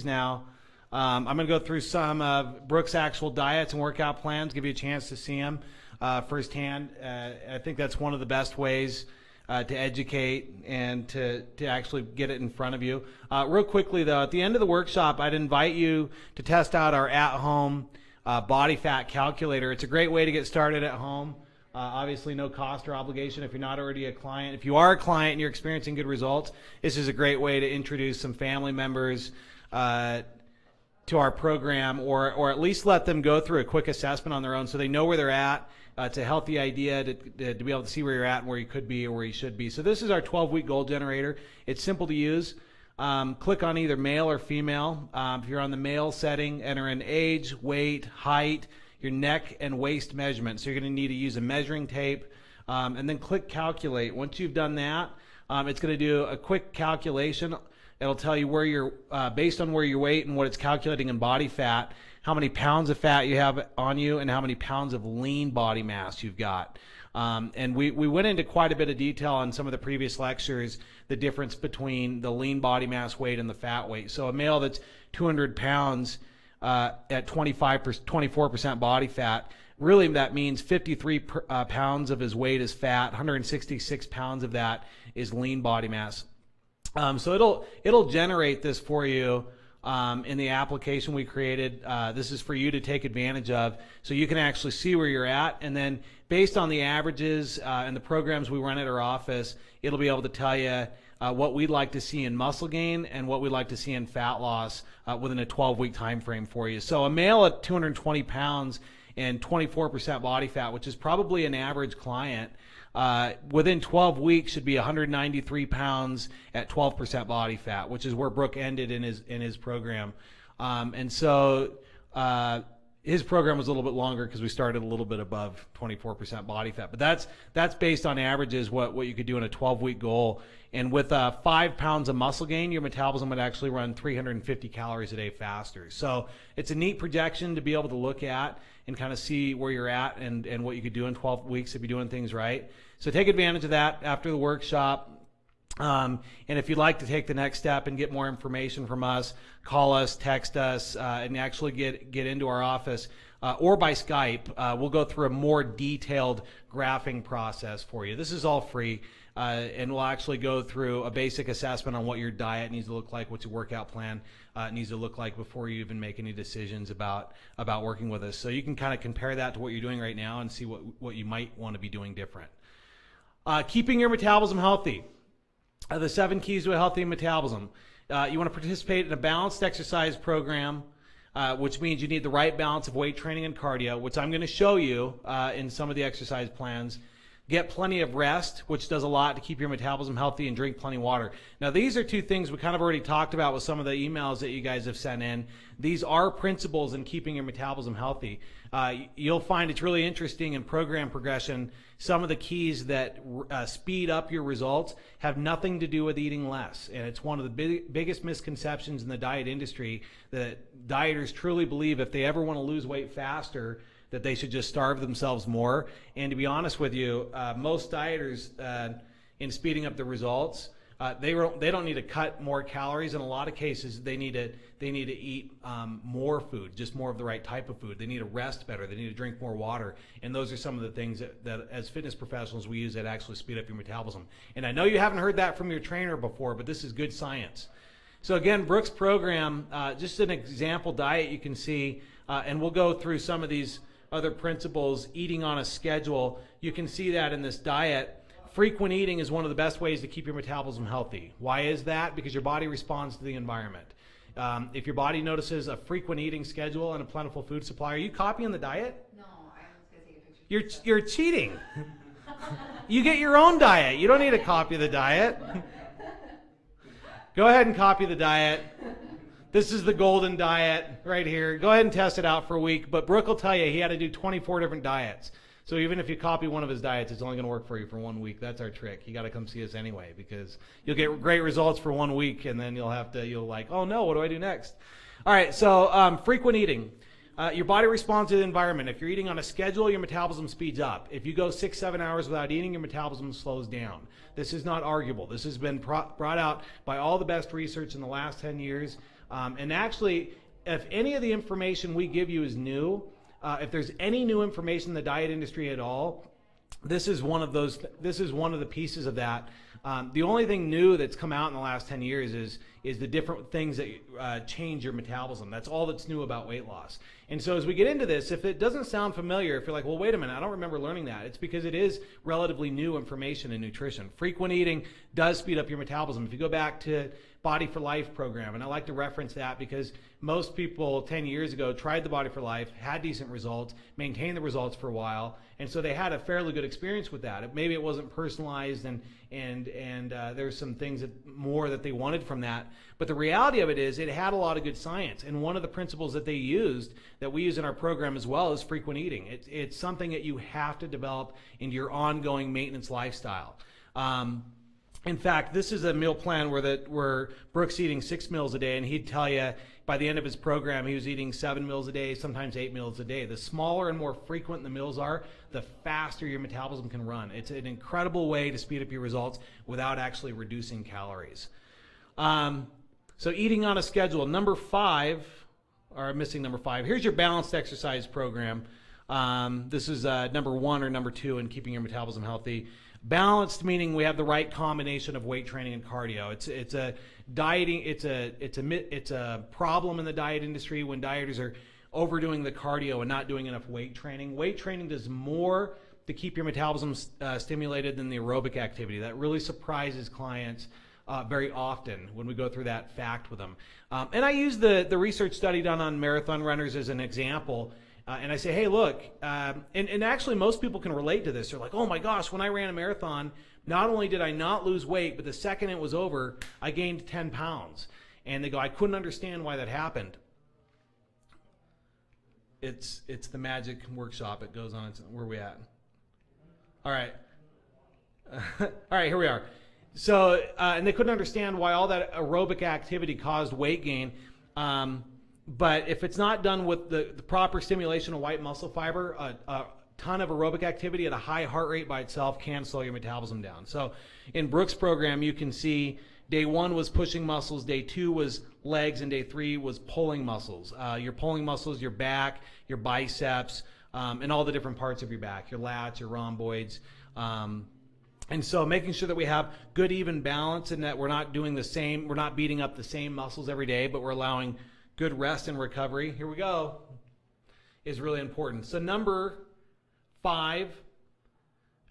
now. I'm going to go through some of Brooks' actual diets and workout plans, give you a chance to see them firsthand. I think that's one of the best ways to educate and to actually get it in front of you. Real quickly, though, at the end of the workshop, I'd invite you to test out our at-home body fat calculator. It's a great way to get started at home. Obviously, no cost or obligation if you're not already a client. If you are a client and you're experiencing good results, this is a great way to introduce some family members to our program, or at least let them go through a quick assessment on their own so they know where they're at. It's a healthy idea to be able to see where you're at and where you could be or where you should be. So this is our 12-week goal generator. It's simple to use. Click on either male or female. If you're on the male setting, enter in age, weight, height, your neck and waist measurement. So you're going to need to use a measuring tape, and then click calculate. Once you've done that, it's going to do a quick calculation. It'll tell you where you're, based on where your weight and what it's calculating in body fat, how many pounds of fat you have on you and how many pounds of lean body mass you've got. And we went into quite a bit of detail on some of the previous lectures, the difference between the lean body mass weight and the fat weight. So a male that's 200 pounds at 24% body fat, really that means 53 pounds of his weight is fat, 166 pounds of that is lean body mass. So it'll generate this for you in the application we created. This is for you to take advantage of, so you can actually see where you're at, and then based on the averages and the programs we run at our office, it'll be able to tell you what we'd like to see in muscle gain and what we'd like to see in fat loss within a 12-week time frame for you. So a male at 220 pounds and 24% body fat, which is probably an average client, within 12 weeks should be 193 pounds at 12% body fat, which is where Brooke ended in his program. And so his program was a little bit longer because we started a little bit above 24% body fat. But that's based on averages, what you could do in a 12-week goal. And with 5 pounds of muscle gain, your metabolism would actually run 350 calories a day faster. So it's a neat projection to be able to look at and kind of see where you're at and what you could do in 12 weeks if you're doing things right. So take advantage of that after the workshop. And if you'd like to take the next step and get more information from us, call us, text us, and actually get into our office or by Skype. We'll go through a more detailed graphing process for you. This is all free, and we'll actually go through a basic assessment on what your diet needs to look like, what your workout plan needs to look like before you even make any decisions about working with us. So you can kind of compare that to what you're doing right now and see what you might want to be doing different. Keeping your metabolism healthy. The 7 keys to a healthy metabolism. You want to participate in a balanced exercise program, which means you need the right balance of weight training and cardio, which I'm going to show you in some of the exercise plans. Get plenty of rest, which does a lot to keep your metabolism healthy, and drink plenty of water. Now, these are 2 things we kind of already talked about with some of the emails that you guys have sent in. These are principles in keeping your metabolism healthy. You'll find it's really interesting in program progression. Some of the keys that speed up your results have nothing to do with eating less. And it's one of the biggest misconceptions in the diet industry, that dieters truly believe if they ever want to lose weight faster, that they should just starve themselves more. And to be honest with you, most dieters, in speeding up the results, they don't need to cut more calories. In a lot of cases, they need to eat more food, just more of the right type of food. They need to rest better. They need to drink more water. And those are some of the things that as fitness professionals we use that actually speed up your metabolism. And I know you haven't heard that from your trainer before, but this is good science. So again, Brooks' program, just an example diet you can see, and we'll go through some of these other principles. Eating on a schedule, you can see that in this diet. Frequent eating is one of the best ways to keep your metabolism healthy. Why is that? Because your body responds to the environment. If your body notices a frequent eating schedule and a plentiful food supply, are you copying the diet? No, I was going to take a picture. You're cheating. You get your own diet. You don't need to copy the diet. Go ahead and copy the diet. This is the golden diet right here. Go ahead and test it out for a week. But Brooke will tell you he had to do 24 different diets. So even if you copy one of his diets, it's only going to work for you for 1 week. That's our trick. You got to come see us anyway, because you'll get great results for 1 week, and then you'll like, oh no, what do I do next? All right, so frequent eating. Your body responds to the environment. If you're eating on a schedule, your metabolism speeds up. If you go 6-7 hours without eating, your metabolism slows down. This is not arguable. This has been brought out by all the best research in the last 10 years. And actually, if any of the information we give you is new, if there's any new information in the diet industry at all, this is one of those. This is one of the pieces of that. The only thing new that's come out in the last 10 years is the different things that change your metabolism. That's all that's new about weight loss. And so as we get into this, if it doesn't sound familiar, if you're like, well, wait a minute, I don't remember learning that, it's because it is relatively new information in nutrition. Frequent eating does speed up your metabolism. If you go back to Body for Life program, and I like to reference that because most people 10 years ago tried the Body for Life, had decent results, maintained the results for a while, and so they had a fairly good experience with that. Maybe it wasn't personalized, and there's some things more that they wanted from that. But the reality of it is it had a lot of good science. And one of the principles that they used, that we use in our program as well, is frequent eating. It's something that you have to develop into your ongoing maintenance lifestyle. In fact, this is a meal plan where Brooks eating 6 meals a day, and he'd tell you by the end of his program he was eating 7 meals a day, sometimes 8 meals a day. The smaller and more frequent the meals are, the faster your metabolism can run. It's an incredible way to speed up your results without actually reducing calories. So eating on a schedule. Number 5, or I'm missing number 5. Here's your balanced exercise program. This is number 1 or number 2 in keeping your metabolism healthy. Balanced meaning we have the right combination of weight training and cardio. It's a dieting. It's a problem in the diet industry when dieters are overdoing the cardio and not doing enough weight training. Weight training does more to keep your metabolism stimulated than the aerobic activity. That really surprises clients very often when we go through that fact with them. And I use the research study done on marathon runners as an example. And I say, hey, look, and actually most people can relate to this. They're like, oh my gosh, when I ran a marathon, not only did I not lose weight, but the second it was over, I gained 10 pounds. And they go, I couldn't understand why that happened. It's the magic workshop. It goes on. Where are we at? All right. All right, here we are. So, and they couldn't understand why all that aerobic activity caused weight gain. But if it's not done with the proper stimulation of white muscle fiber, a ton of aerobic activity at a high heart rate by itself can slow your metabolism down. So in Brooks' program, you can see day 1 was pushing muscles, day 2 was legs, and day 3 was pulling muscles. Your pulling muscles, your back, your biceps, and all the different parts of your back, your lats, your rhomboids. And so making sure that we have good even balance and that we're not doing the same, we're not beating up the same muscles every day, but we're allowing good rest and recovery, here we go, is really important. So number 5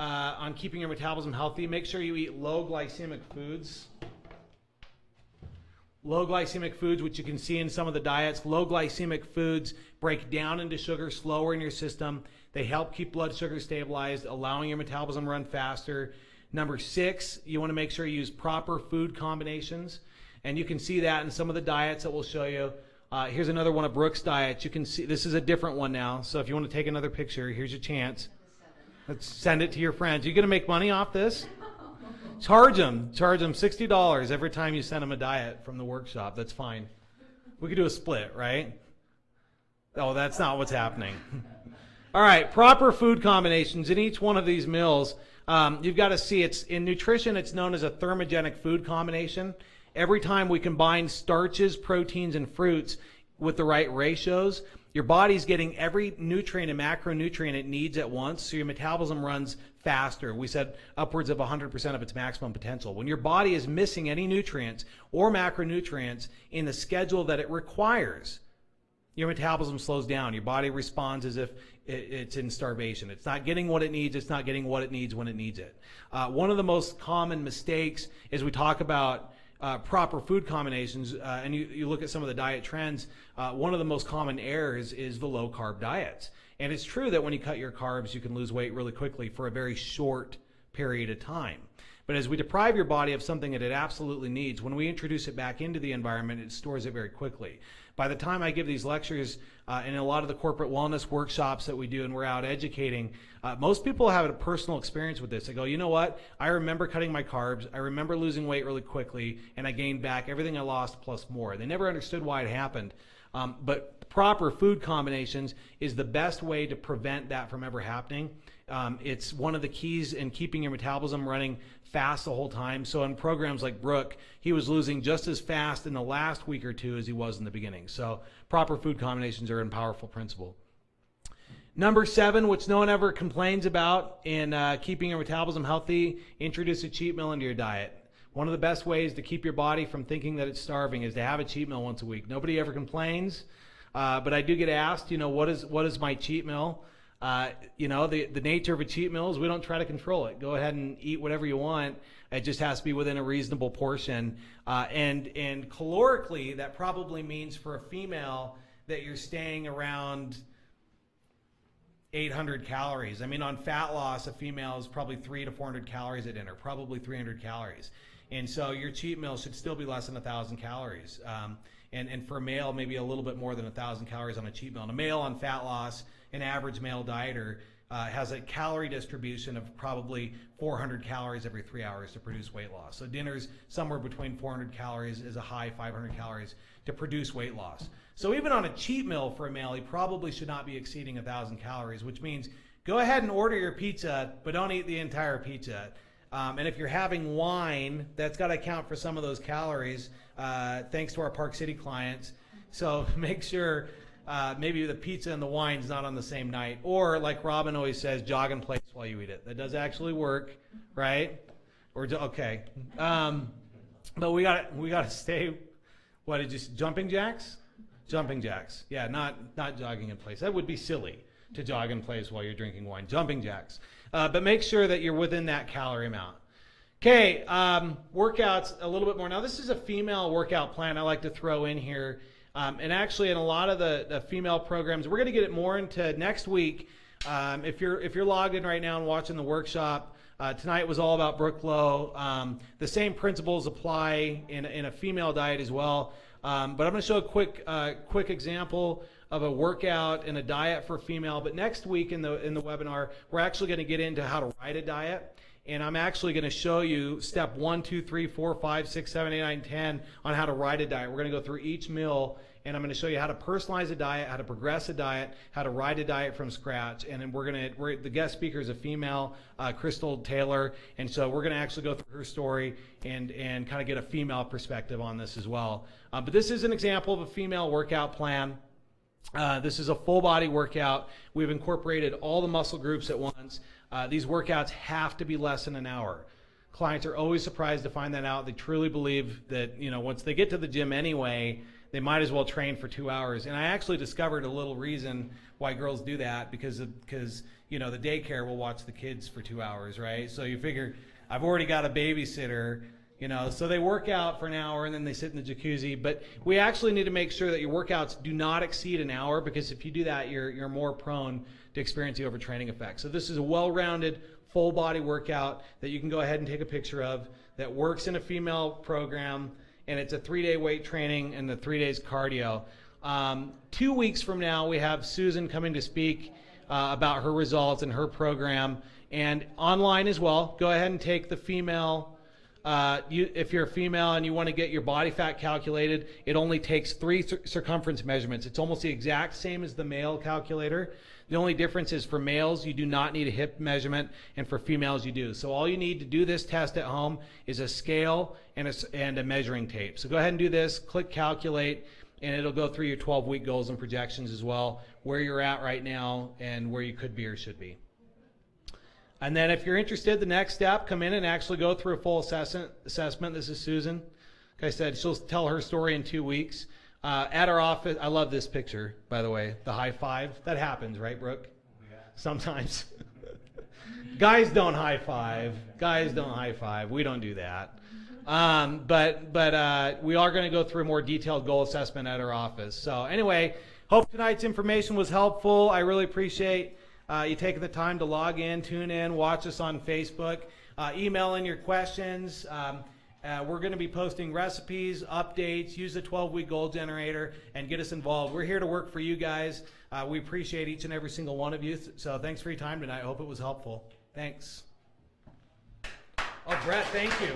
on keeping your metabolism healthy, make sure you eat low glycemic foods. Low glycemic foods, which you can see in some of the diets. Low glycemic foods break down into sugar slower in your system. They help keep blood sugar stabilized, allowing your metabolism to run faster. Number 6, you want to make sure you use proper food combinations. And you can see that in some of the diets that we'll show you. Here's another one of Brooks' diets. You can see this is a different one now. So if you want to take another picture, here's your chance. Let's send it to your friends. You going to make money off this? Charge them $60 every time you send them a diet from the workshop. That's fine. We could do a split, right? Oh, that's not what's happening. All right, proper food combinations in each one of these meals. You've got to see it's in nutrition. It's known as a thermogenic food combination. Every time we combine starches, proteins, and fruits with the right ratios, your body's getting every nutrient and macronutrient it needs at once, so your metabolism runs faster. We said upwards of 100% of its maximum potential. When your body is missing any nutrients or macronutrients in the schedule that it requires, your metabolism slows down. Your body responds as if it's in starvation. It's not getting what it needs. It's not getting what it needs when it needs it. One of the most common mistakes is we talk about proper food combinations, and you look at some of the diet trends, one of the most common errors is the low-carb diets. And it's true that when you cut your carbs, you can lose weight really quickly for a very short period of time. But as we deprive your body of something that it absolutely needs, when we introduce it back into the environment, it stores it very quickly. By the time I give these lectures and a lot of the corporate wellness workshops that we do and we're out educating, most people have a personal experience with this. They go, you know what? I remember cutting my carbs. I remember losing weight really quickly, and I gained back everything I lost plus more. They never understood why it happened. But proper food combinations is the best way to prevent that from ever happening. It's one of the keys in keeping your metabolism running fast the whole time. So in programs like Brooke, he was losing just as fast in the last week or two as he was in the beginning. So proper food combinations are a powerful principle. Number 7, which no one ever complains about in keeping your metabolism healthy, introduce a cheat meal into your diet. One of the best ways to keep your body from thinking that it's starving is to have a cheat meal once a week. Nobody ever complains, but I do get asked, what is my cheat meal? The nature of a cheat meal is we don't try to control it. Go ahead and eat whatever you want. It just has to be within a reasonable portion. And calorically, that probably means for a female that you're staying around 800 calories. I mean, on fat loss, a female is probably 300 to 400 calories at dinner, probably 300 calories. And so your cheat meal should still be less than 1,000 calories. And for a male, maybe a little bit more than 1,000 calories on a cheat meal. And a male on fat loss, an average male dieter, has a calorie distribution of probably 400 calories every 3 hours to produce weight loss. So dinner's somewhere between 400 calories is a high 500 calories to produce weight loss. So even on a cheat meal for a male, he probably should not be exceeding 1,000 calories, which means go ahead and order your pizza, but don't eat the entire pizza. And if you're having wine, that's got to account for some of those calories, thanks to our Park City clients. So make sure maybe the pizza and the wine's not on the same night. Or like Robin always says, jog in place while you eat it. That does actually work, right? Okay. But we got to stay, jumping jacks? Jumping jacks. Yeah, not jogging in place. That would be silly to jog in place while you're drinking wine. Jumping jacks. But make sure that you're within that calorie amount. Okay, workouts a little bit more. Now this is a female workout plan I like to throw in here. And actually in a lot of the female programs, we're going to get it more into next week. If you're logged in right now and watching the workshop, tonight was all about Brooke Lowe. The same principles apply in a female diet as well. But I'm going to show a quick example of a workout and a diet for a female. But next week in the webinar, we're actually going to get into how to write a diet. And I'm actually going to show you step 1, 2, 3, 4, 5, 6, 7, 8, 9, 10 on how to write a diet. We're going to go through each meal, and I'm going to show you how to personalize a diet, how to progress a diet, how to write a diet from scratch. And then the guest speaker is a female, Crystal Taylor, and so we're going to actually go through her story and kind of get a female perspective on this as well. But this is an example of a female workout plan. This is a full body workout. We've incorporated all the muscle groups at once. These workouts have to be less than an hour. Clients are always surprised to find that out. They truly believe that, once they get to the gym anyway, they might as well train for 2 hours. And I actually discovered a little reason why girls do that because the daycare will watch the kids for 2 hours, right? So you figure, I've already got a babysitter, so they work out for an hour and then they sit in the jacuzzi. But we actually need to make sure that your workouts do not exceed an hour, because if you do that, you're more prone to experience the overtraining effect. So this is a well-rounded, full body workout that you can go ahead and take a picture of that works in a female program, and it's a 3-day weight training and the 3 days cardio. 2 weeks from now, we have Susan coming to speak about her results and her program, and online as well. Go ahead and take the female. If you're a female and you want to get your body fat calculated, it only takes 3 circumference measurements. It's almost the exact same as the male calculator. The only difference is for males, you do not need a hip measurement, and for females, you do. So all you need to do this test at home is a scale and a measuring tape. So go ahead and do this, click calculate, and it'll go through your 12-week goals and projections as well, where you're at right now and where you could be or should be. And then if you're interested, the next step, come in and actually go through a full assessment. This is Susan. Like I said, she'll tell her story in 2 weeks. At our office, I love this picture, by the way, the high five. That happens, right, Brooke? Yeah. Sometimes. Guys don't high five. Guys don't high five. We don't do that. But we are going to go through a more detailed goal assessment at our office. So anyway, hope tonight's information was helpful. I really appreciate you taking the time to log in, tune in, watch us on Facebook, email in your questions. We're going to be posting recipes, updates, use the 12-week goal generator, and get us involved. We're here to work for you guys. We appreciate each and every single one of you. So thanks for your time tonight. I hope it was helpful. Thanks. Oh, Brett, thank you.